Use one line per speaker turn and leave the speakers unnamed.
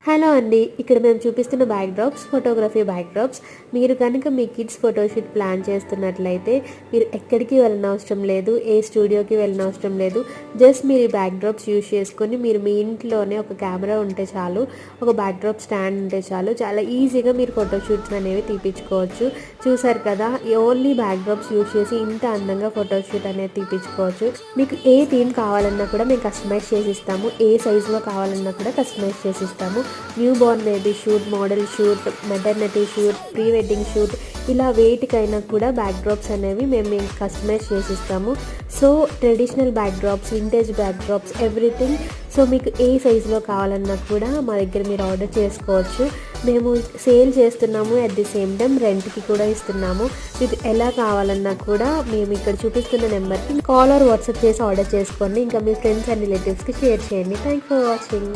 Hello అండి. ఇక్కడ మేము చూపిస్తున్న ఫోటోగ్రఫీ బ్యాక్‌డ్రాప్స్. మీరు కనుక మీ కిడ్స్ ఫోటోషూట్ ప్లాన్ చేస్తున్నట్లయితే మీరు ఎక్కడికి వెళ్ళనవసరం లేదు. ఏ స్టూడియోకి వెళ్ళనవసరం లేదు. జస్ట్ మీరు ఈ బ్యాక్‌డ్రాప్స్ యూజ్ చేసుకొని మీరు మీ ఇంట్లోనే ఒక కెమెరా ఉంటే చాలు, ఒక బ్యాక్‌డ్రాప్ స్టాండ్ ఉంటే చాలు, చాలా ఈజీగా మీరు ఫోటోషూట్స్ అనేవి తీపిచ్చుకోవచ్చు. చూసారు కదా! ఓన్లీ బ్యాక్‌డ్రాప్స్ యూజ్ చేసి ఇంత అందంగా ఫోటోషూట్ అనేది తీపిచ్చుకోవచ్చు. మీకు ఏ థీమ్ కావాలన్నా కూడా మేము కస్టమైజ్ చేసిస్తాము. ఏ సైజులో కావాలన్నా కూడా కస్టమైజ్ చేసిస్తాము. Newborn baby shoot, model shoot, maternity shoot, pre wedding shoot, ఇలా వేటికైనా కూడా బ్యాక్‌డ్రాప్స్ అనేవి మేము కస్టమైజ్ చేసిస్తాము. So traditional backdrops, vintage backdrops, everything. So మీకు ఏ సైజులో కావాలన్నా కూడా మా దగ్గర మీరు ఆర్డర్ చేసుకోవచ్చు. మేము సేల్ చేస్తున్నాము, అట్ ది సేమ్ టైం రెంట్కి కూడా ఇస్తున్నాము. మీకు ఎలా కావాలన్నా కూడా మేము ఇక్కడ చూపిస్తున్న నెంబర్కి కాల్ ఆర్ వాట్సాప్ చేసి ఆర్డర్ చేసుకోండి. ఇంకా మీ ఫ్రెండ్స్ అండ్ రిలేటివ్స్కి షేర్ చేయండి. Thank for watching.